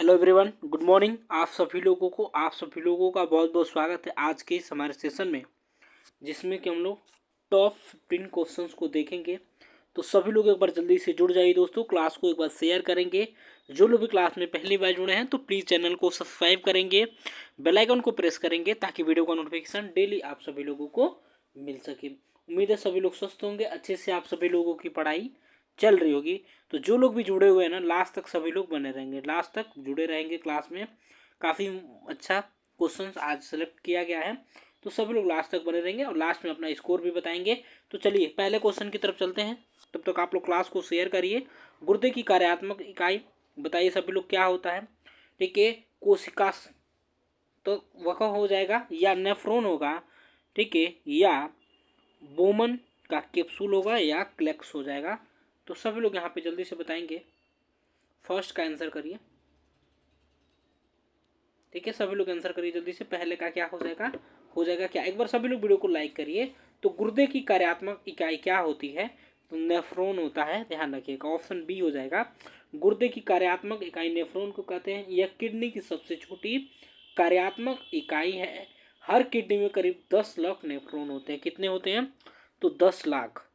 Hello everyone, good morning. आप सभी लोगों का बहुत बहुत स्वागत है आज के इस हमारे सेशन में, जिसमें कि हम लोग टॉप 15 क्वेश्चंस को देखेंगे। तो सभी लोग एक बार जल्दी से जुड़ जाइए दोस्तों, क्लास को एक बार शेयर करेंगे। जो लोग भी क्लास में पहली बार जुड़े हैं तो प्लीज़ चैनल को सब्सक्राइब करेंगे, बेल आइकन को प्रेस करेंगे ताकि वीडियो का नोटिफिकेशन डेली आप सभी लोगों को मिल सके। उम्मीद है सभी लोग स्वस्थ होंगे, अच्छे से आप सभी लोगों की पढ़ाई चल रही होगी। तो जो लोग भी जुड़े हुए हैं ना, लास्ट तक सभी लोग बने रहेंगे, लास्ट तक जुड़े रहेंगे क्लास में। काफ़ी अच्छा क्वेश्चंस आज सेलेक्ट किया गया है, तो सभी लोग लास्ट तक बने रहेंगे और लास्ट में अपना स्कोर भी बताएंगे। तो चलिए पहले क्वेश्चन की तरफ चलते हैं। तब तक आप लोग क्लास को शेयर करिए। गुर्दे की कार्यात्मक इकाई बताइए सभी लोग, क्या होता है? ठीक है, कोशिका तो वह हो जाएगा, या नेफ्रॉन होगा, ठीक है, या बोमन का कैप्सूल होगा, या क्लेक्स हो जाएगा। तो सभी लोग यहाँ पे जल्दी से बताएंगे। फर्स्ट का आंसर करिए। ठीक है, सभी लोग आंसर करिए जल्दी से। पहले का क्या हो जाएगा क्या? एक बार सभी लोग वीडियो को लाइक करिए। तो गुर्दे की कार्यात्मक इकाई क्या होती है? तो नेफ्रॉन होता है, ध्यान रखिएगा। ऑप्शन बी हो जाएगा। गुर्दे की कार्यात्मक इकाई नेफ्रॉन को कहते हैं। यह किडनी की सबसे छोटी कार्यात्मक इकाई है। हर किडनी में करीब 10 लाख नेफ्रॉन होते हैं। कितने होते हैं? तो 10 लाख।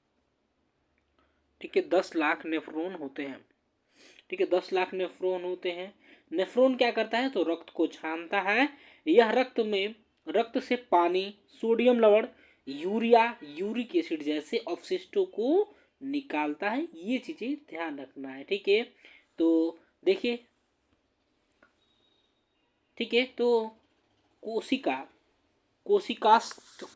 ठीक है, 10 लाख नेफ्रॉन होते हैं। ठीक है, 10 लाख नेफ्रॉन होते हैं। नेफ्रॉन क्या करता है? तो रक्त को छानता है। यह रक्त से पानी, सोडियम लवण, यूरिया, यूरिक एसिड जैसे अवशिष्टों को निकालता है। ये चीजें ध्यान रखना है। ठीक है, तो देखिए, ठीक है, तो कोशिका कोशिका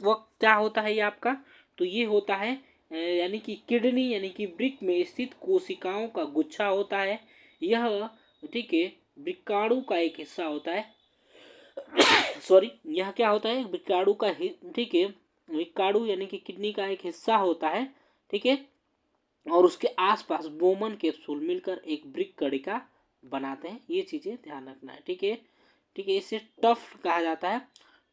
वक्त क्या होता है ये आपका? तो ये होता है यानी कि किडनी यानी कि वृक्क में स्थित कोशिकाओं का गुच्छा होता है। यह, ठीक है, वृक्काणु का एक हिस्सा होता है। सॉरी, यह क्या होता है? वृक्काणु का ठीक है, वृक्काणु यानी कि किडनी का एक हिस्सा होता है। ठीक है, और उसके आसपास बोमन कैप्सूल मिलकर एक वृक्क कणिका बनाते हैं। ये चीजें ध्यान रखना है। ठीक है, ठीक है, इसे टफ्ट कहा जाता है।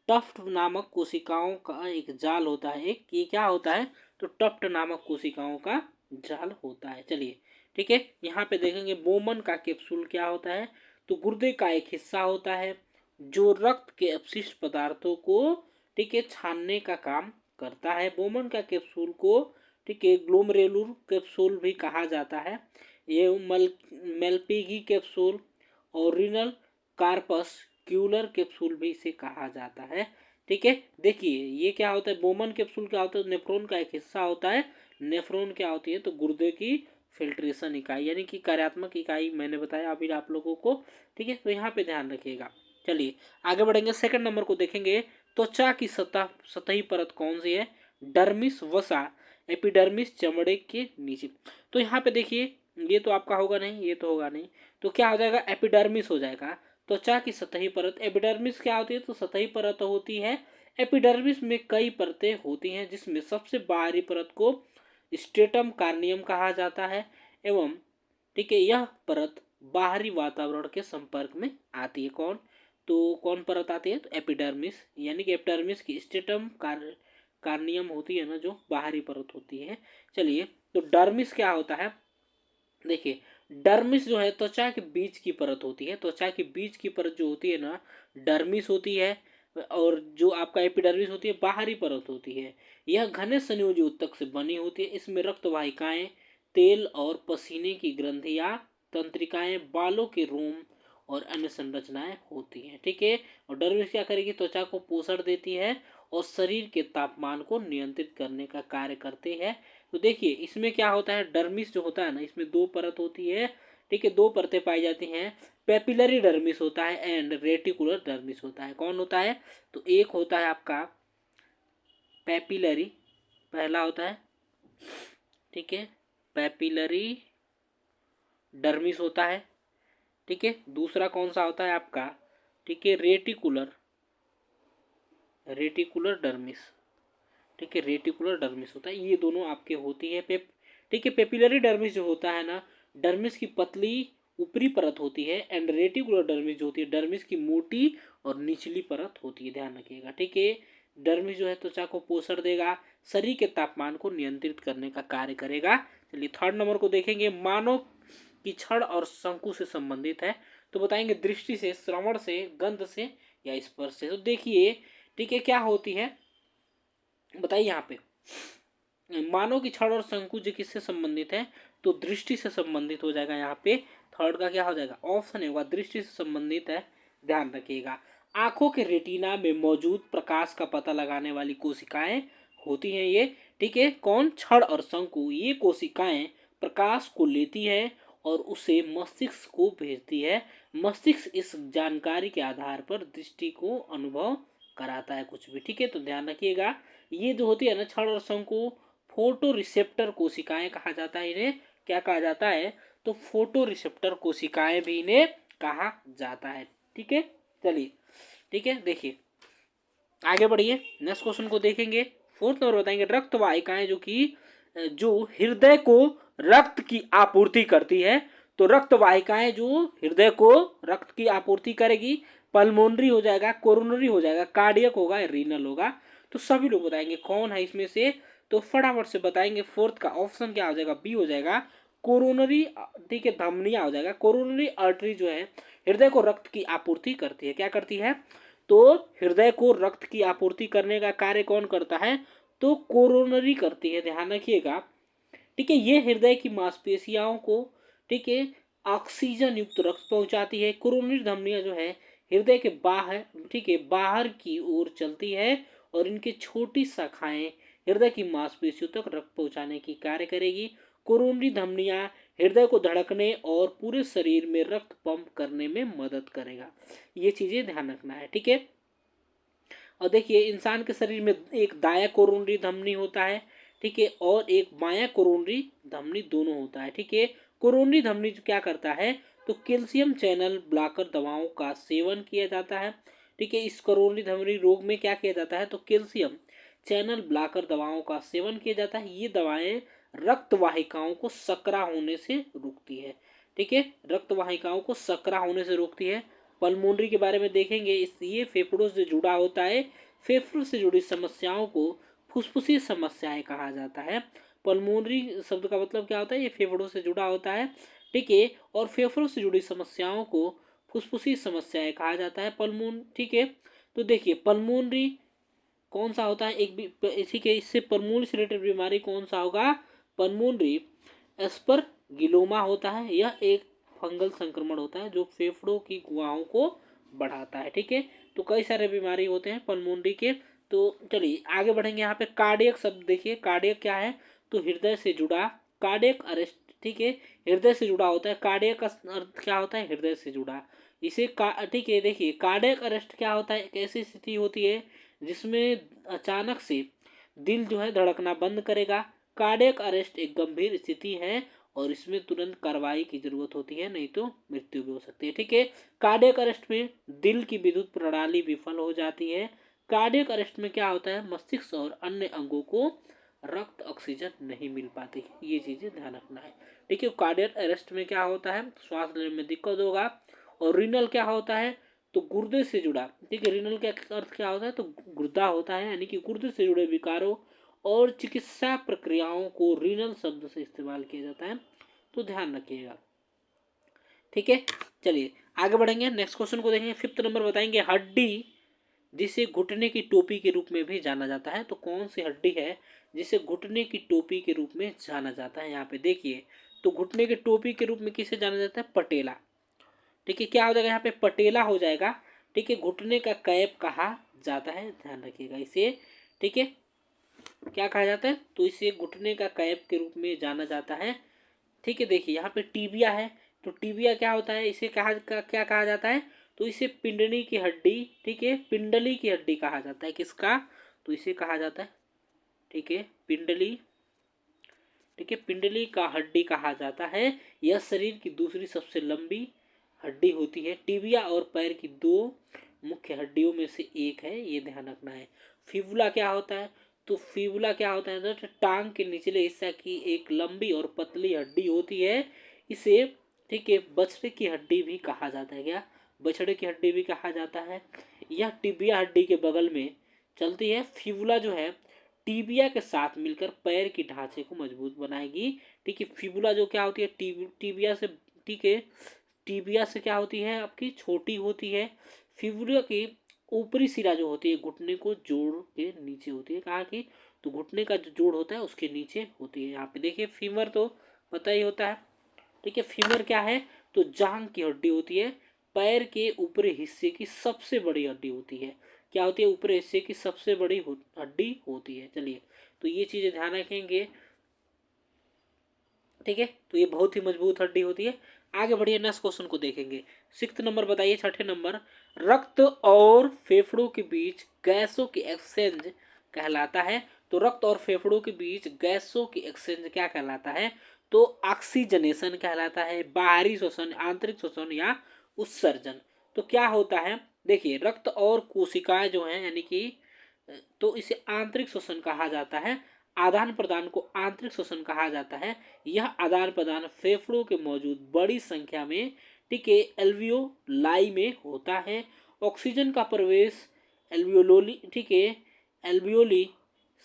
टफ्ट नामक कोशिकाओं का एक जाल होता है। एक ये क्या होता है? तो टफ्ट नामक कोशिकाओं का जाल होता है। चलिए, ठीक है, यहाँ पे देखेंगे बोमन का कैप्सूल क्या होता है? तो गुर्दे का एक हिस्सा होता है जो रक्त के अपशिष्ट पदार्थों को, ठीक है, छानने का काम करता है। बोमन का कैप्सूल को, ठीक है, ग्लोमेरुलर कैप्सूल भी कहा जाता है। ये मेल्पिगी कैप्सूल और रीनल कार्पस क्यूलर कैप्सूल भी इसे कहा जाता है। ठीक है, देखिए ये क्या होता है? बोमन कैप्सूल क्या होता है? नेफ्रॉन का एक हिस्सा होता है। नेफ्रॉन क्या होती है? तो गुर्दे की फिल्ट्रेशन इकाई यानी कि कार्यात्मक इकाई, मैंने बताया अभी आप लोगों को। ठीक है, तो यहाँ पे ध्यान रखिएगा। चलिए आगे बढ़ेंगे, सेकंड नंबर को देखेंगे। त्वचा की सतही परत कौन सी है? डर्मिस, वसा, एपिडर्मिस, चमड़े के नीचे। तो यहाँ पे देखिए, ये तो आपका होगा नहीं, ये तो होगा नहीं, तो क्या हो जाएगा? एपिडर्मिस हो जाएगा। त्वचा की सतही परत। एपिडर्मिस क्या होती है? तो सतही परत होती है। एपिडर्मिस में कई परतें होती हैं, जिसमें सबसे बाहरी परत को स्ट्रेटम कार्नियम कहा जाता है। एवं, ठीक है, यह परत बाहरी वातावरण के संपर्क में आती है। कौन? तो कौन परत आती है? तो एपिडर्मिस, यानी कि एपिडर्मिस की स्ट्रेटम कार्नियम होती है ना, जो बाहरी परत होती है। चलिए, तो डर्मिस क्या होता है? देखिए, डर्मिस जो है त्वचा के बीच की परत होती है। त्वचा के बीच की परत जो होती है ना, डर्मिस होती है। और जो आपका एपिडर्मिस होती है, बाहरी परत होती है। यह घने संयोजी ऊतक से बनी होती है। इसमें रक्त वाहिकाएं, तेल और पसीने की ग्रंथियां, तंत्रिकाएं, बालों के रोम और अन्य संरचनाएं होती हैं। ठीक है, और डर्मिस क्या करेगी? त्वचा को पोषण देती है और शरीर के तापमान को नियंत्रित करने का कार्य करते हैं। तो देखिए, इसमें क्या होता है? डर्मिस जो होता है ना, इसमें दो परत होती है। ठीक है, दो परतें पाई जाती हैं। पेपिलरी डर्मिस होता है एंड रेटिकुलर डर्मिस होता है। कौन होता है? तो एक होता है आपका पेपिलरी, पहला होता है, ठीक है, पेपिलरी डर्मिस होता है। ठीक है, दूसरा कौन सा होता है आपका? ठीक है, रेटिकुलर रेटिकुलर डर्मिस। ठीक है, रेटिकुलर डर्मिस होता है। ये दोनों आपके होती है। ठीक है, पेपिलरी डर्मिस जो होता है ना, डर्मिस की पतली ऊपरी परत होती है। एंड रेटिकुलर डर्मिस जो होती है, डर्मिस की मोटी और निचली परत होती है। ध्यान रखिएगा। ठीक है, डर्मिस जो है त्वचा को पोषण देगा, शरीर के तापमान को नियंत्रित करने का कार्य करेगा। चलिए थर्ड नंबर को देखेंगे। मानव कि छड़ और शंकु से संबंधित है? तो बताएंगे दृष्टि से, श्रवण से, गंध से या स्पर्श से। तो देखिए ठीक है क्या होती है बताइए यहाँ पे। मानो कि छड़ और शंकु जी किससे संबंधित है? तो दृष्टि से संबंधित हो जाएगा। यहाँ पे थर्ड का क्या हो जाएगा? ऑप्शन होगा, दृष्टि से संबंधित है। ध्यान रखिएगा। आंखों के रेटिना में मौजूद प्रकाश का पता लगाने वाली कोशिकाएं होती हैं ये। ठीक है, कौन? छड़ और शंकु। ये कोशिकाएं प्रकाश को लेती है और उसे मस्तिष्क को भेजती है। मस्तिष्क इस जानकारी के आधार पर दृष्टि को अनुभव कराता है कुछ भी। ठीक है, तो ध्यान रखिएगा। ये जो होती है ना छड़ और शंकु, फोटो रिसेप्टर कोशिकाएं कहा जाता है इन्हें। क्या कहा जाता है? तो फोटो रिसेप्टर कोशिकाएं भी इन्हें कहा जाता है। ठीक है, चलिए ठीक है देखिए आगे बढ़िए, नेक्स्ट क्वेश्चन को देखेंगे। फोर्थ नंबर बताएंगे रक्त वाहिकाएं जो हृदय को रक्त की आपूर्ति करती है। तो रक्त वाहिकाएं जो हृदय को रक्त की आपूर्ति करेगी, पल्मोनरी हो जाएगा, कोरोनरी हो जाएगा, कार्डियक होगा, रीनल होगा। तो सभी लोग बताएंगे कौन है इसमें से। तो फटाफट से बताएंगे। फोर्थ का ऑप्शन क्या हो जाएगा? बी हो जाएगा, कोरोनरी। ठीक है, धमनियां हो जाएगा। कोरोनरी आर्टरी जो है हृदय को रक्त की आपूर्ति करती है। क्या करती है? तो हृदय को रक्त की आपूर्ति करने का कार्य कौन करता है? तो कोरोनरी करती है। ध्यान रखिएगा। ठीक है, ये हृदय की मांसपेशियों को ठीक है ऑक्सीजन युक्त रक्त पहुंचाती है। कोरोनरी धमनियां जो है हृदय के बाहर ठीक है बाहर की ओर चलती है और इनकी छोटी शाखाएं हृदय की मांसपेशियों तक रक्त पहुंचाने की कार्य करेगी। कोरोनरी धमनियां हृदय को धड़कने और पूरे शरीर में रक्त पंप करने में मदद करेगा। ये चीजें ध्यान रखना है। ठीक है, और देखिए इंसान के शरीर में एक दाया कोरोनरी धमनी होता है। ठीक है, और एक बायां कोरोनरी धमनी दोनों होता है। ठीक है, कोरोनरी धमनी जो क्या करता है? तो कैल्शियम चैनल ब्लॉकर दवाओं का सेवन किया जाता है। ठीक है, इस कोरोनरी धमनी रोग में क्या किया जाता है? तो कैल्शियम चैनल ब्लॉकर दवाओं का सेवन किया जाता है। ये दवाएं रक्त वाहिकाओं को सकरा होने से रोकती है। ठीक है, रक्त वाहिकाओं को सकरा होने से रोकती है। पल्मोनरी के बारे में देखेंगे। ये फेफड़ों से जुड़ा होता है। फेफड़ों से जुड़ी समस्याओं को फुसफुसी समस्याएं कहा जाता है। पल्मोनरी शब्द का मतलब क्या होता है? ये फेफड़ों से जुड़ा होता है। ठीक है, और फेफड़ों से जुड़ी समस्याओं को फुसफुसी समस्याएं कहा जाता है। पल्मोन ठीक है, तो देखिए पल्मोनरी कौन सा होता है? एक भी ठीक है, इससे पल्मोनरी से रिलेटेड बीमारी कौन सा होगा? पल्मोनरी एस्परगिलोमा होता है। यह एक फंगल संक्रमण होता है जो फेफड़ों की गुहाओं को बढ़ाता है। ठीक है, तो कई सारे बीमारी होते हैं पल्मोनरी के। तो चलिए आगे बढ़ेंगे। यहाँ पे कार्डियक शब्द देखिए। कार्डियक क्या है? तो हृदय से जुड़ा। कार्डियक अरेस्ट ठीक है हृदय से जुड़ा होता है। कार्डियक का अर्थ क्या होता है? हृदय से जुड़ा। इसे ठीक है देखिए कार्डियक अरेस्ट क्या होता है? एक ऐसी स्थिति होती है जिसमें अचानक से दिल जो है धड़कना बंद करेगा। कार्डियक अरेस्ट एक गंभीर स्थिति है और इसमें तुरंत कार्रवाई की जरूरत होती है, नहीं तो मृत्यु भी हो सकती है। ठीक है, कार्डियक अरेस्ट में दिल की विद्युत प्रणाली विफल हो जाती है। कार्डियक अरेस्ट में क्या होता है? मस्तिष्क और अन्य अंगों को रक्त ऑक्सीजन नहीं मिल पाती। ये चीजें ध्यान रखना है। ठीक है, कार्डियक अरेस्ट में क्या होता है? श्वास लेने में दिक्कत होगा। और रीनल क्या होता है? तो गुर्दे से जुड़ा। ठीक है, रीनल का अर्थ क्या होता है? तो गुर्दा होता है, यानी कि गुर्दे से जुड़े विकारों और चिकित्सा प्रक्रियाओं को रीनल शब्द से इस्तेमाल किया जाता है। तो ध्यान रखिएगा। ठीक है, चलिए आगे बढ़ेंगे। नेक्स्ट क्वेश्चन को देखेंगे। फिफ्थ नंबर बताएंगे हड्डी जिसे घुटने की टोपी के रूप में भी जाना जाता है। तो कौन सी हड्डी है जिसे घुटने की टोपी के रूप में जाना जाता है? यहाँ पे देखिए, तो घुटने की टोपी के रूप में किसे जाना जाता है? पटेला। ठीक है, क्या हो जाएगा यहाँ पे? पटेला हो जाएगा। ठीक है, घुटने का कैप कहा जाता है। ध्यान रखिएगा इसे। ठीक है, क्या कहा जाता है? तो इसे घुटने का कैप के रूप में जाना जाता है। ठीक है, देखिए यहाँ पे टीबिया है। तो टीबिया क्या होता है? इसे क्या कहा जाता है? तो इसे पिंडली की हड्डी। ठीक है, पिंडली की हड्डी कहा जाता है। किसका? तो इसे कहा जाता है ठीक है पिंडली। ठीक है, पिंडली का हड्डी कहा जाता है। यह शरीर की दूसरी सबसे लंबी हड्डी होती है। टिबिया और पैर की दो मुख्य हड्डियों में से एक है, ये ध्यान रखना है। फिबुला क्या होता है? तो फिबुला क्या होता है? तो टांग के निचले हिस्सा की एक लंबी और पतली हड्डी होती है। इसे ठीक है बछड़े की हड्डी भी कहा जाता है। क्या? बछड़े की हड्डी भी कहा जाता है। यह टिबिया हड्डी के बगल में चलती है। फिबुला जो है टीबिया के साथ मिलकर पैर की ढांचे को मजबूत बनाएगी। ठीक है, फिबुला जो क्या होती है? टीबिया से ठीक है। टीबिया से क्या होती है आपकी, छोटी होती है। फिबुला की ऊपरी सिरा जो होती है घुटने को जोड़ के नीचे होती है, कहाँ की, तो घुटने का जो जोड़ होता है उसके नीचे होती है। यहाँ पे देखिए फीमर तो पता ही होता है, ठीक है। फीमर क्या है, तो जांघ की हड्डी होती है, पैर के ऊपरी हिस्से की सबसे बड़ी हड्डी होती है। क्या होती है, ऊपरी हिस्से की सबसे बड़ी हड्डी होती है। चलिए, तो ये चीजें ध्यान रखेंगे, ठीक है। तो ये बहुत ही मजबूत हड्डी होती है। आगे बढ़िए, नेक्स्ट क्वेश्चन को देखेंगे। 6 नंबर बताइए, 6ठे नंबर, रक्त और फेफड़ों के बीच गैसों की एक्सचेंज कहलाता है। तो रक्त और फेफड़ों के बीच गैसों की एक्सचेंज क्या कहलाता है, तो ऑक्सीजनेशन कहलाता है, बाहरी श्वसन, आंतरिक श्वसन या उत्सर्जन। तो क्या होता है, देखिए रक्त और कोशिकाएं जो हैं यानी कि, तो इसे आंतरिक श्वसन कहा जाता है। आदान प्रदान को आंतरिक श्वसन कहा जाता है। यह आदान प्रदान फेफड़ों के मौजूद बड़ी संख्या में, ठीक है, एल्वियोलाई में होता है। ऑक्सीजन का प्रवेश एल्वियोली, ठीक है, एल्वियोली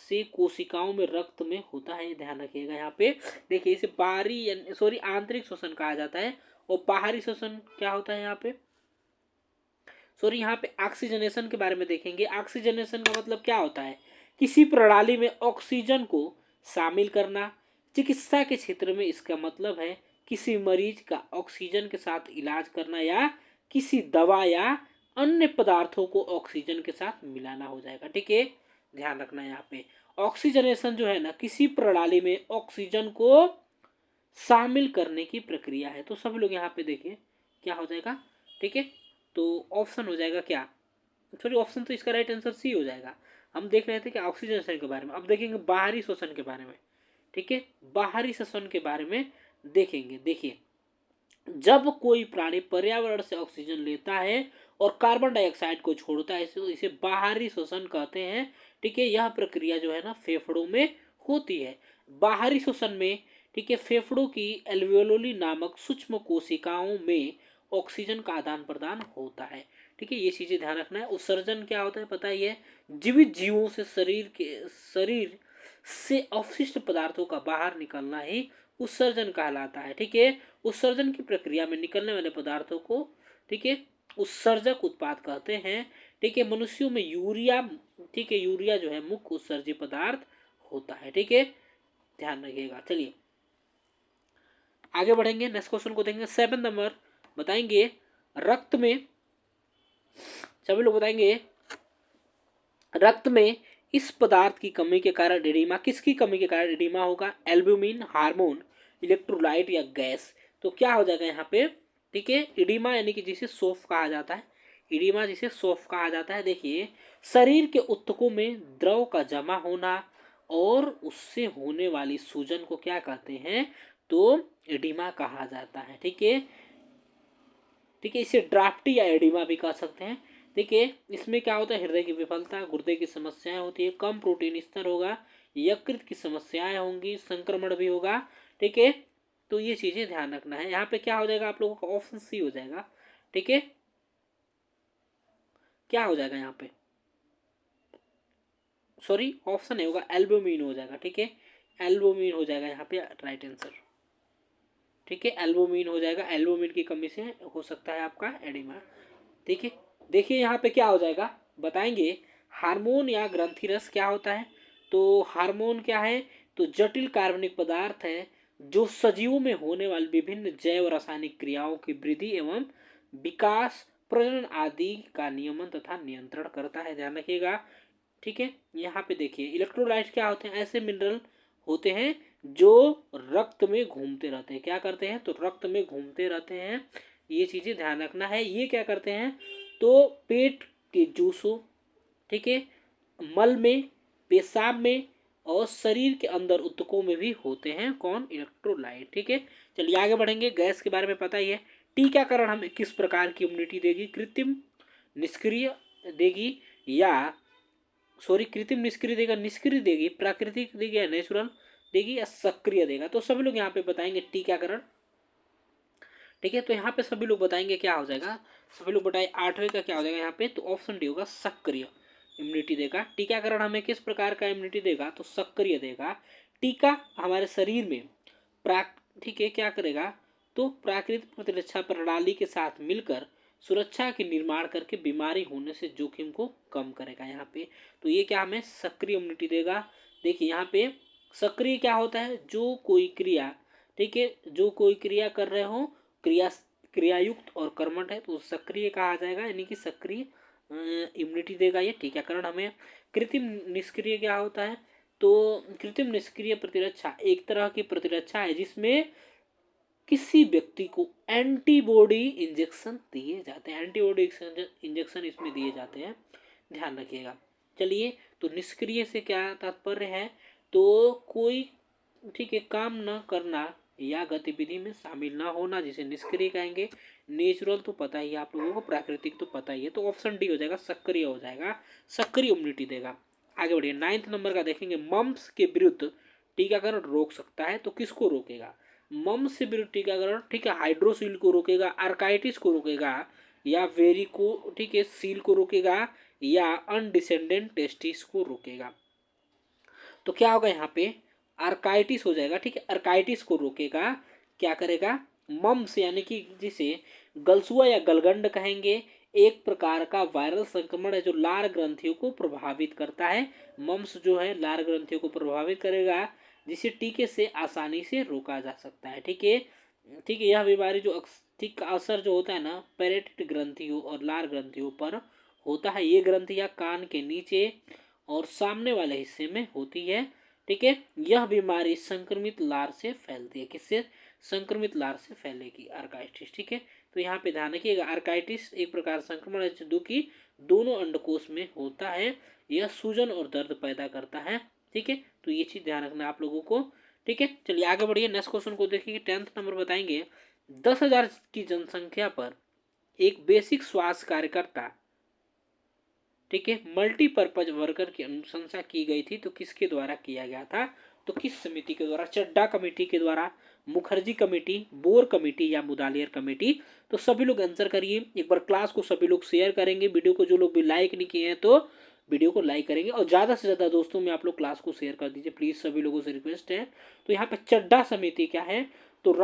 से कोशिकाओं में रक्त में होता है, ध्यान रखिएगा। यहाँ पे देखिए इसे बाहरी सॉरी आंतरिक श्वसन कहा जाता है, और बाहरी श्वसन क्या होता है यहाँ पे, सॉरी यहाँ पे ऑक्सीजनेशन के बारे में देखेंगे। ऑक्सीजनेशन का मतलब क्या होता है, किसी प्रणाली में ऑक्सीजन को शामिल करना। चिकित्सा के क्षेत्र में इसका मतलब है किसी मरीज का ऑक्सीजन के साथ इलाज करना, या किसी दवा या अन्य पदार्थों को ऑक्सीजन के साथ मिलाना हो जाएगा, ठीक है। ध्यान रखना यहाँ पे ऑक्सीजनेशन जो है ना, किसी प्रणाली में ऑक्सीजन को शामिल करने की प्रक्रिया है। तो सब लोग यहाँ पे देखिए क्या हो जाएगा, ठीक है। तो ऑप्शन हो जाएगा क्या, सॉरी ऑप्शन तो इसका राइट आंसर सी हो जाएगा। हम देख रहे थे कि ऑक्सीजनेशन के बारे में, अब देखेंगे बाहरी श्वसन के बारे में, ठीक है। बाहरी श्वसन के बारे में देखेंगे। देखिए जब कोई प्राणी पर्यावरण से ऑक्सीजन लेता है और कार्बन डाइऑक्साइड को छोड़ता है, तो इसे बाहरी श्वसन कहते हैं, ठीक है। यह प्रक्रिया जो है ना फेफड़ों में होती है। बाहरी श्वसन में, ठीक है, फेफड़ों की एल्वियोली नामक सूक्ष्म कोशिकाओं में ऑक्सीजन का आदान प्रदान होता है, ठीक है। ये चीजें ध्यान रखना है। उत्सर्जन क्या होता है पता ही है, जीवित जीवों से शरीर से अवशिष्ट पदार्थों का बाहर निकलना ही उत्सर्जन कहलाता है, ठीक है। उत्सर्जन की प्रक्रिया में निकलने वाले पदार्थों को, ठीक है, उत्सर्जक उत्पाद कहते हैं, ठीक है। मनुष्यों में यूरिया, ठीक है, यूरिया जो है मुख्य उत्सर्जी पदार्थ होता है, ठीक है। ध्यान रखिएगा। चलिए आगे बढ़ेंगे, नेक्स्ट क्वेश्चन को देखेंगे। 7 नंबर बताएंगे, रक्त में, सभी लोग बताएंगे, रक्त में इस पदार्थ की कमी के कारण एडिमा, किसकी कमी के कारण एडिमा होगा, एल्ब्यूमिन, हार्मोन, इलेक्ट्रोलाइट या गैस। तो क्या हो जाएगा यहाँ पे, ठीक है, एडिमा यानी कि जिसे सोफ कहा जाता है, एडिमा जिसे सोफ कहा जाता है। देखिए शरीर के ऊतकों में द्रव का जमा होना और उससे होने वाली सूजन को क्या कहते हैं, तो एडिमा कहा जाता है, ठीक है, ठीक है। इसे ड्राफ्टी या एडिमा भी कह सकते हैं। देखिए इसमें क्या होता है, हृदय की विफलता, गुर्दे की समस्याएं होती है, कम प्रोटीन स्तर होगा, यकृत की समस्याएं होंगी, संक्रमण भी होगा, ठीक है। तो ये चीजें ध्यान रखना है। यहाँ पे क्या हो जाएगा आप लोगों का, ऑप्शन सी हो जाएगा, ठीक है। क्या हो जाएगा यहाँ पे, सॉरी ऑप्शन नहीं होगा, एल्बुमिन हो जाएगा, ठीक है। एल्बुमिन हो जाएगा यहाँ पे राइट आंसर, ठीक है। एल्बुमिन हो जाएगा, एल्बुमिन की कमी से हो सकता है आपका एडिमा, ठीक है। देखिए यहाँ पे क्या हो जाएगा बताएंगे, हार्मोन या ग्रंथिरस क्या होता है, तो हार्मोन क्या है, तो जटिल कार्बनिक पदार्थ है जो सजीवों में होने वाली विभिन्न जैव रासायनिक क्रियाओं की वृद्धि एवं विकास, प्रजनन आदि का नियमन तथा नियंत्रण करता है, ध्यान रखिएगा, ठीक है। यहाँ पे देखिए इलेक्ट्रोलाइट क्या होते हैं, ऐसे मिनरल होते हैं जो रक्त में घूमते रहते हैं, क्या करते हैं, तो रक्त में घूमते रहते हैं। ये चीजें ध्यान रखना है। ये क्या करते हैं, तो पेट के जूसों, ठीक है, मल में, पेशाब में और शरीर के अंदर ऊतकों में भी होते हैं, कौन, इलेक्ट्रोलाइट, ठीक है। चलिए आगे बढ़ेंगे। गैस के बारे में पता ही है। टीकाकरण हमें किस प्रकार की इम्यूनिटी देगी, कृत्रिम निष्क्रिय देगी या, सॉरी कृत्रिम निष्क्रिय देगा, निष्क्रिय देगी, प्राकृतिक देगी या नेचुरल देगी या सक्रिय देगा। तो सभी लोग यहाँ पे बताएंगे टीकाकरण, ठीक है। तो यहाँ पे सभी लोग बताएंगे क्या हो जाएगा, सभी लोग बताए 8वें का क्या हो जाएगा यहाँ पे, तो ऑप्शन डी होगा, सक्रिय इम्यूनिटी देगा। टीकाकरण हमें किस प्रकार का इम्यूनिटी देगा, तो सक्रिय देगा। टीका हमारे शरीर में प्राक, ठीक है, क्या करेगा, तो प्राकृतिक प्रतिरक्षा प्रणाली के साथ मिलकर सुरक्षा के निर्माण करके बीमारी होने से जोखिम को कम करेगा यहाँ पे। तो ये क्या हमें सक्रिय इम्यूनिटी देगा। देखिए यहाँ पे सक्रिय क्या होता है, जो कोई क्रिया, ठीक है, जो कोई क्रिया कर रहे हो, क्रिया क्रियायुक्त और कर्मठ है तो सक्रिय कहा जाएगा, यानी कि सक्रिय इम्यूनिटी देगा ये टीकाकरण हमें। कृत्रिम निष्क्रिय क्या होता है, तो कृत्रिम निष्क्रिय प्रतिरक्षा एक तरह की प्रतिरक्षा है जिसमें किसी व्यक्ति को एंटीबॉडी इंजेक्शन दिए जाते हैं, एंटीबॉडी इंजेक्शन इसमें दिए जाते हैं, ध्यान रखिएगा। चलिए, तो निष्क्रिय से क्या तात्पर्य है, तो कोई, ठीक है, काम न करना या गतिविधि में शामिल ना होना जिसे निष्क्रिय कहेंगे। नेचुरल तो पता ही है आप लोगों को, प्राकृतिक तो पता ही है, तो ऑप्शन डी हो जाएगा, सक्रिय हो जाएगा, सक्रिय इम्यूनिटी देगा। आगे बढ़िए, 9 नंबर का देखेंगे, मम्स के विरुद्ध टीकाकरण रोक सकता है, तो किसको रोकेगा। मम्स से विरुद्ध टीकाकरण, ठीक है, हाइड्रोसील को रोकेगा, आर्काइटिस को रोकेगा, या वेरिको, ठीक है, सील को रोकेगा, या अनडिसेंडेंट टेस्टिस को रोकेगा। तो क्या होगा यहाँ पे, आर्काइटिस हो जाएगा, ठीक है, आर्काइटिस को रोकेगा। क्या करेगा, मम्स यानी कि जिसे गलसुआ या गलगंड कहेंगे, एक प्रकार का वायरल संक्रमण है जो लार ग्रंथियों को प्रभावित करता है। मम्स जो है लार ग्रंथियों को प्रभावित करेगा, जिसे टीके से आसानी से रोका जा सकता है, ठीक है। ठीक है, यह बीमारी जो ठीक का असर जो होता है ना, पेरेटिक ग्रंथियों और लार ग्रंथियों पर होता है। ये ग्रंथियां कान के नीचे और सामने वाले हिस्से में होती है, ठीक है। यह बीमारी संक्रमित लार से फैलती है, किससे, संक्रमित लार से फैलेगी, आर्काइटिस, ठीक है। तो यहाँ पे ध्यान रखिएगा, आर्काइटिस एक प्रकार संक्रमण है जो कि दोनों अंडकोश में होता है। यह सूजन और दर्द पैदा करता है, ठीक है। तो ये चीज ध्यान रखना आप लोगों को, ठीक है। चलिए आगे बढ़िए, नेक्स्ट क्वेश्चन को देखिए। 10th नंबर बताएंगे, 10,000 की जनसंख्या पर एक बेसिक स्वास्थ्य कार्यकर्ता, ठीक है, मल्टीपर्पज वर्कर की अनुशंसा की गई थी, तो किसके द्वारा किया गया था, तो किस समिति के द्वारा, चड्डा कमेटी के द्वारा, मुखर्जी कमेटी, बोर कमेटी, या मुदालियर कमेटी। तो सभी लोग आंसर करिए। एक बार क्लास को सभी लोग शेयर करेंगे, वीडियो को जो लोग भी लाइक नहीं किए हैं तो वीडियो को लाइक करेंगे, और ज़्यादा से ज़्यादा दोस्तों में आप लोग क्लास को शेयर कर दीजिए प्लीज़, सभी लोगों से रिक्वेस्ट है। तो यहाँ पे चड्डा समिति क्या है, तो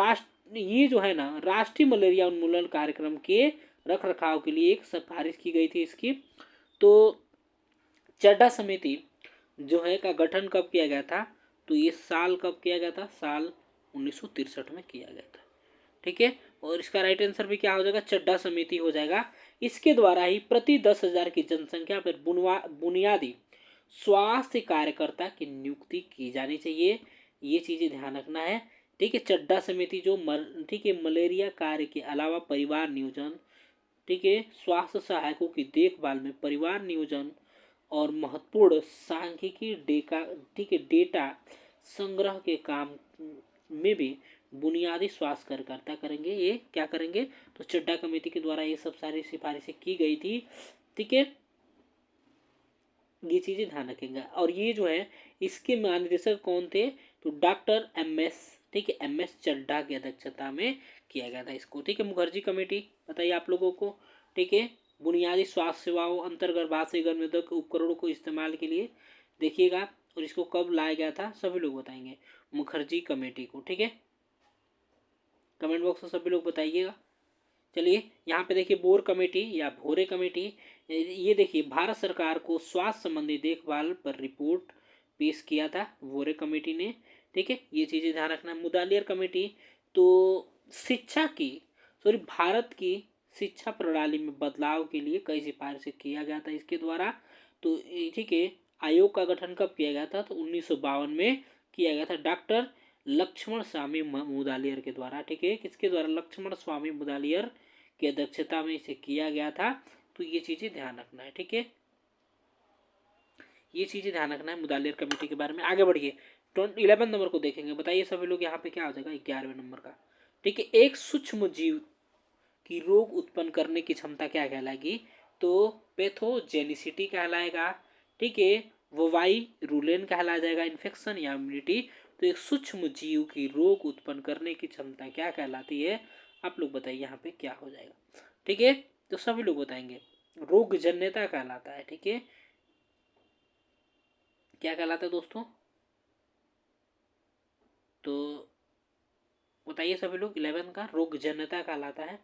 ये जो है ना, राष्ट्रीय मलेरिया उन्मूलन कार्यक्रम के रख रखाव के लिए एक सिफारिश की गई थी इसकी। तो चड्डा समिति जो है का गठन कब किया गया था, तो ये साल कब किया गया था, साल 1963 में किया गया था, ठीक है। और इसका राइट आंसर भी क्या हो जाएगा, चड्डा समिति हो जाएगा। इसके द्वारा ही प्रति 10,000 की जनसंख्या पर बुनियादी स्वास्थ्य कार्यकर्ता की नियुक्ति की जानी चाहिए, ये चीजें ध्यान रखना है, ठीक है। चड्डा समिति जो ठीक है, मलेरिया कार्य के अलावा परिवार नियोजन, ठीक है, स्वास्थ्य सहायकों की देखभाल में परिवार नियोजन और महत्वपूर्ण सांख्यिकी डेटा, ठीक है, डेटा संग्रह के काम में भी बुनियादी स्वास्थ्य कार्यकर्ता करेंगे, ये क्या करेंगे, तो चड्डा कमेटी के द्वारा ये सब सारी सिफारिशें की गई थी, ठीक है। ये चीजें ध्यान रखेंगे। और ये जो है इसके महानिदेशक कौन थे, तो डॉक्टर MS, ठीक है, MS चड्ढा की अध्यक्षता में किया गया था इसको, ठीक है। मुखर्जी कमेटी बताइए आप लोगों को, ठीक है, बुनियादी स्वास्थ्य सेवाओं अंतर्गर्भाशय गर्भनिरोधक उपकरणों को इस्तेमाल के लिए, देखिएगा, और इसको कब लाया गया था सभी लोग बताएंगे, मुखर्जी कमेटी को, ठीक है। कमेंट बॉक्स में सभी लोग बताइएगा। चलिए यहाँ पे देखिए, बोर कमेटी या भोरे कमेटी, ये देखिए भारत सरकार को स्वास्थ्य संबंधी देखभाल पर रिपोर्ट पेश किया था भोरे कमेटी ने, ठीक है। ये चीज़ें ध्यान रखना। मुदालियर कमेटी तो शिक्षा की, सॉरी, भारत की शिक्षा प्रणाली में बदलाव के लिए कई सिफारिशें किया गया था इसके द्वारा। तो ठीक है, आयोग का गठन कब किया गया था, तो 1952 में किया गया था, डॉक्टर लक्ष्मण स्वामी मुदालियर के द्वारा, ठीक है, किसके द्वारा, लक्ष्मण स्वामी मुदालियर की अध्यक्षता में इसे किया गया था। तो ये चीजें ध्यान रखना है, ठीक है, ये चीजें ध्यान रखना है मुदालियर कमेटी के बारे में। आगे बढ़िए, 11 नंबर को देखेंगे, बताइए सभी लोग यहाँ पे क्या हो जाएगा, 11वें नंबर का, ठीक है। एक सूक्ष्म जीव की रोग उत्पन्न करने की क्षमता क्या कहलाएगी, तो पैथोजेनिसिटी कहलाएगा, ठीक है। वोवाई रूलेन कहलाया जाएगा, इन्फेक्शन या इम्यूनिटी। तो एक सूक्ष्म जीव की रोग उत्पन्न करने की क्षमता क्या कहलाती है, आप लोग बताइए यहाँ पे क्या हो जाएगा, ठीक है। तो सभी लोग बताएंगे, रोगजन्यता कहलाता है, ठीक है, क्या कहलाता है दोस्तों, तो बताइए सभी लोग। 11 का रोगजनयता कहलाता है।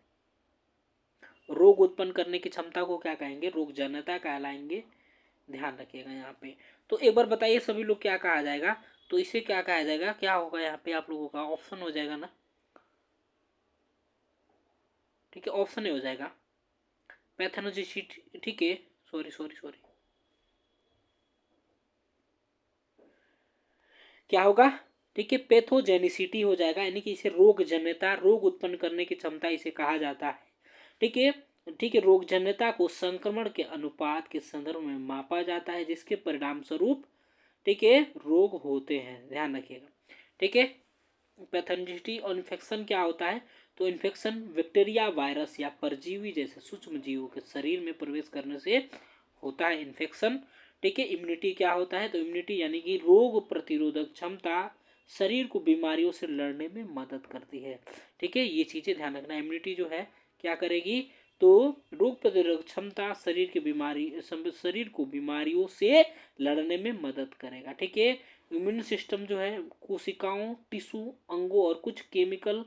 रोग उत्पन्न करने की क्षमता को क्या कहेंगे? रोगजनयता कहलाएंगे। ध्यान रखिएगा यहाँ पे। तो एक बार बताइए सभी लोग क्या कहा जाएगा? तो इसे क्या कहा जाएगा? क्या होगा यहाँ पे आप लोगों का? ऑप्शन हो जाएगा ना, ठीक है, ऑप्शन हो जाएगा पैथोजेनिसिटी, ठीक है, सॉरी सॉरी सॉरी, क्या होगा? ठीक है, पैथोजेनिसिटी हो जाएगा, यानी कि इसे रोगजन्यता, रोग उत्पन्न करने की क्षमता इसे कहा जाता है। ठीक है, ठीक है। रोगजन्यता को संक्रमण के अनुपात के संदर्भ में मापा जाता है, जिसके परिणाम स्वरूप, ठीक है, रोग होते हैं। ध्यान रखिएगा, ठीक है। पैथोजेनिसिटी और इन्फेक्शन क्या होता है? तो इन्फेक्शन बैक्टीरिया, वायरस या परजीवी जैसे सूक्ष्म जीवों के शरीर में प्रवेश करने से होता है इन्फेक्शन। ठीक है। इम्यूनिटी क्या होता है? तो इम्यूनिटी यानी कि रोग प्रतिरोधक क्षमता, शरीर को बीमारियों से लड़ने में मदद करती है। ठीक है, ये चीज़ें ध्यान रखना। इम्यूनिटी जो है क्या करेगी? तो रोग प्रतिरोधक क्षमता शरीर को बीमारियों से लड़ने में मदद करेगा। ठीक है। इम्यून सिस्टम जो है कोशिकाओं, टिश्यू, अंगों और कुछ केमिकल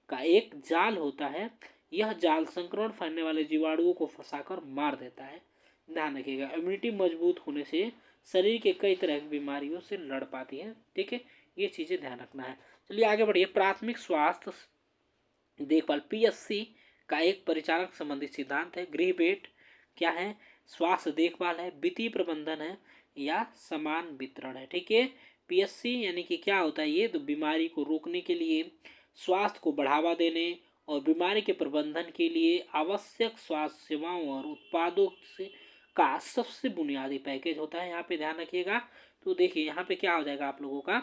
का एक जाल होता है। यह जाल संक्रमण फैलने वाले जीवाणुओं को फंसाकर मार देता है। ध्यान रखिएगा, इम्यूनिटी मजबूत होने से शरीर के कई तरह की बीमारियों से लड़ पाती है। ठीक है, ये चीज़ें ध्यान रखना है। चलिए आगे बढ़िए। प्राथमिक स्वास्थ्य देखभाल, पीएससी का एक परिचालक संबंधी सिद्धांत है। गृह भेंट क्या है? स्वास्थ्य देखभाल है, वित्तीय प्रबंधन है, या समान वितरण है। ठीक है, पीएससी यानी कि क्या होता है ये? तो बीमारी को रोकने के लिए, स्वास्थ्य को बढ़ावा देने और बीमारी के प्रबंधन के लिए आवश्यक स्वास्थ्य सेवाओं और उत्पादों से का सबसे बुनियादी पैकेज होता है। यहाँ पे ध्यान रखिएगा। तो देखिए यहाँ पे क्या हो जाएगा आप लोगों का,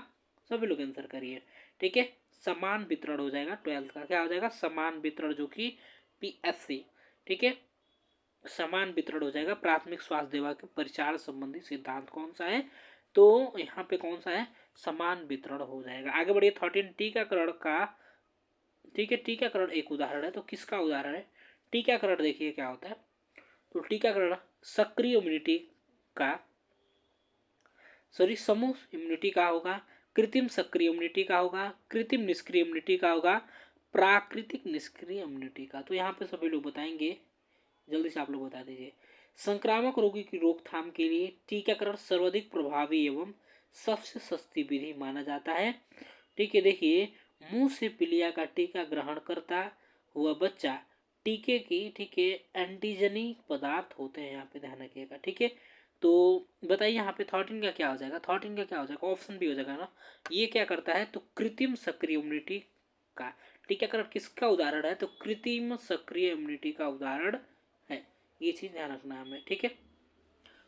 सभी लोग आंसर करिए। ठीक है, समान वितरण हो जाएगा। 12th का क्या हो जाएगा? समान वितरण, जो कि पीएससी, ठीक है, समान वितरण हो जाएगा। प्राथमिक स्वास्थ्य सेवा के परिचार संबंधी सिद्धांत कौन सा है? तो यहाँ पे कौन सा है? समान वितरण हो जाएगा। आगे बढ़िए। 13 टीकाकरण का, ठीक है, टीकाकरण एक उदाहरण है, तो किसका उदाहरण है? टीकाकरण देखिए क्या होता है। तो टीकाकरण सक्रिय इम्यूनिटी का, सॉरी, समूह इम्यूनिटी का होगा, कृत्रिम सक्रिय इम्यूनिटी का होगा, कृत्रिम निष्क्रिय इम्यूनिटी का होगा, प्राकृतिक निष्क्रिय इम्यूनिटी का। तो यहाँ पे सभी लोग बताएंगे, जल्दी से आप लोग बता दीजिए। संक्रामक रोगी की रोकथाम के लिए टीकाकरण सर्वाधिक प्रभावी एवं सबसे सस्ती विधि माना जाता है। ठीक है, देखिए, मुंह से पीलिया का टीका ग्रहण करता हुआ बच्चा टीके की, ठीक है, एंटीजनिक पदार्थ होते हैं। यहाँ पे ध्यान रखिएगा। ठीक है, तो बताइए यहाँ पे 13 का क्या हो जाएगा? 13 का क्या हो जाएगा? ऑप्शन भी हो जाएगा ना। ये क्या करता है? तो कृत्रिम सक्रिय इम्यूनिटी का टीकाकरण किसका उदाहरण है? तो कृत्रिम सक्रिय इम्यूनिटी का उदाहरण है। ये चीज ध्यान रखना है हमें। ठीक है,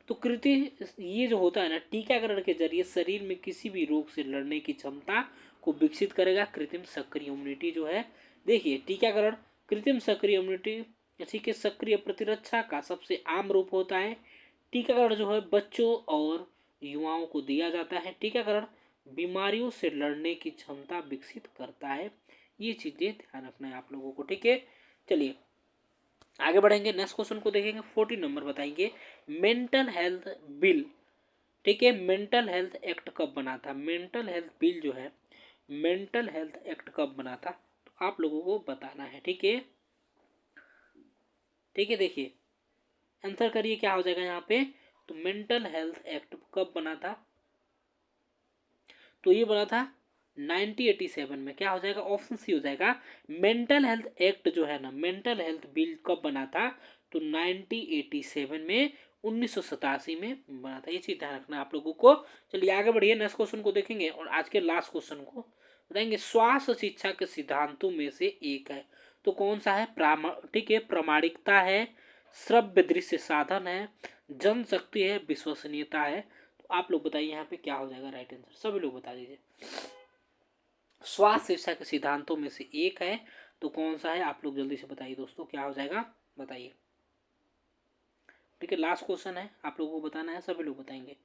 तो कृत्रिम, ये जो होता है ना, टीकाकरण के जरिए शरीर में किसी भी रोग से लड़ने की क्षमता को विकसित करेगा। कृत्रिम सक्रिय इम्यूनिटी जो है, देखिए, टीकाकरण कृत्रिम सक्रिय इम्यूनिटी, ठीक है, सक्रिय प्रतिरक्षा का सबसे आम रूप होता है। टीकाकरण जो है बच्चों और युवाओं को दिया जाता है। टीकाकरण बीमारियों से लड़ने की क्षमता विकसित करता है। ये चीजें ध्यान रखना है आप लोगों को। ठीक है, चलिए आगे बढ़ेंगे। नेक्स्ट क्वेश्चन को देखेंगे। 14 नंबर बताएंगे। मेंटल हेल्थ बिल, ठीक है, मेंटल हेल्थ एक्ट कब बना था? मेंटल हेल्थ बिल जो है, मेंटल हेल्थ एक्ट कब बना था? तो आप लोगों को बताना है। ठीक है, ठीक है, देखिए आंसर करिए क्या हो जाएगा यहाँ पे। तो मेंटल हेल्थ एक्ट कब बना था? तो ये बना था 1987 में। क्या हो जाएगा? ऑप्शन सी हो जाएगा। मेंटल हेल्थ एक्ट जो है ना, मेंटल हेल्थ बिल कब बना था? तो 1987 में, 1987 में बना था। ये चीज ध्यान रखना आप लोगों को। चलिए आगे बढ़िए। नेक्स्ट क्वेश्चन को देखेंगे और आज के लास्ट क्वेश्चन को बताएंगे। स्वास्थ्य शिक्षा के सिद्धांतों में से एक है, तो कौन सा है? ठीक है, प्रामाणिकता है, श्रव्य दृश्य साधन है, जनशक्ति है, विश्वसनीयता है। तो आप लोग बताइए यहाँ पे क्या हो जाएगा राइट आंसर? सभी लोग बता दीजिए। स्वास्थ्य शिक्षा के सिद्धांतों में से एक है, तो कौन सा है? आप लोग जल्दी से बताइए दोस्तों, क्या हो जाएगा? बताइए। ठीक है, लास्ट क्वेश्चन है, आप लोगों को बताना है, सभी लोग बताएंगे।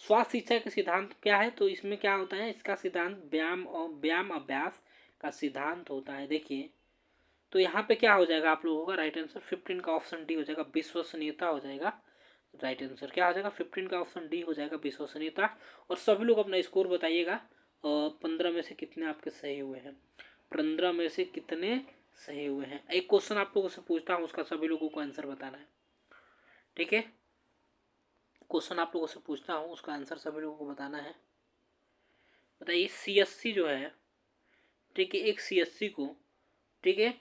स्वास्थ्य शिक्षा का सिद्धांत क्या है? तो इसमें क्या होता है? इसका सिद्धांत व्यायाम और व्यायाम अभ्यास का सिद्धांत होता है। देखिए, तो यहाँ पे क्या हो जाएगा आप लोगों का राइट आंसर? 15 का ऑप्शन डी हो जाएगा, विश्वसनीयता हो जाएगा। राइट आंसर क्या हो जाएगा? 15 का ऑप्शन डी हो जाएगा, विश्वसनीयता। और सभी लोग अपना स्कोर बताइएगा 15 में से कितने आपके सही हुए हैं, 15 में से कितने सही हुए हैं। एक क्वेश्चन आप लोगों से पूछता हूँ, उसका सभी लोगों को आंसर बताना है, ठीक है। क्वेश्चन आप लोगों से पूछता हूँ, उसका आंसर सभी लोगों को बताना है। बताइए CSC जो है, ठीक है, एक CSC को, ठीक है,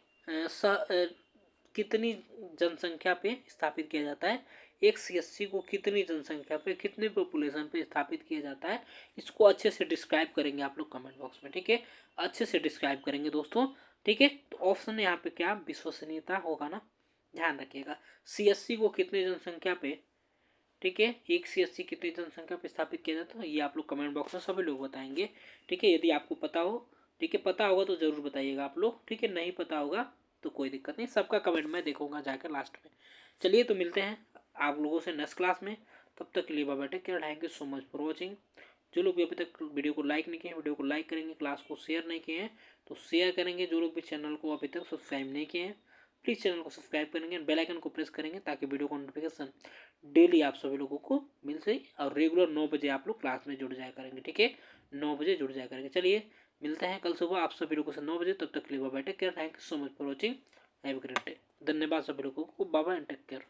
कितनी जनसंख्या पे स्थापित किया जाता है, एक CSC को कितनी जनसंख्या पे, कितने पॉपुलेशन पे स्थापित किया जाता है, इसको अच्छे से डिस्क्राइब करेंगे आप लोग कमेंट बॉक्स में, ठीक है, अच्छे से डिस्क्राइब करेंगे दोस्तों, ठीक है। तो ऑप्शन यहाँ पे क्या, विश्वसनीयता होगा ना, ध्यान रखिएगा। CSC को कितनी जनसंख्या पे, ठीक है, एक CSC कितनी जनसंख्या पे स्थापित किया जाता है, ये आप लोग कमेंट बॉक्स में सभी लोग बताएंगे, ठीक है। यदि आपको पता हो, ठीक है, पता होगा तो ज़रूर बताइएगा आप लोग, ठीक है, नहीं पता होगा तो कोई दिक्कत नहीं, सबका कमेंट मैं देखूंगा जाकर लास्ट में। चलिए तो मिलते हैं आप लोगों से नेक्स्ट क्लास में, तब तक के लिए bye bye, take care, thank you so much for watching. जो लोग भी अभी तक वीडियो को लाइक नहीं किए हैं, वीडियो को लाइक करेंगे, क्लास को शेयर नहीं किए हैं तो शेयर करेंगे, जो लोग भी चैनल को अभी तक सब्सक्राइब नहीं किए हैं प्लीज़ चैनल को सब्सक्राइब करेंगे, बेल आइकन को प्रेस करेंगे ताकि वीडियो का नोटिफिकेशन डेली आप सभी लोगों को मिल सके, और रेगुलर 9 बजे आप लोग क्लास में जुड़ जाया करेंगे, ठीक है, 9 बजे जुड़ जाया करेंगे। चलिए मिलते हैं कल सुबह आप सभी लोगों से 9 बजे, तब तक के लिए bye bye, take care, thank you so much for watching, have a great day. धन्यवाद सभी लोगों को, bye bye and take care.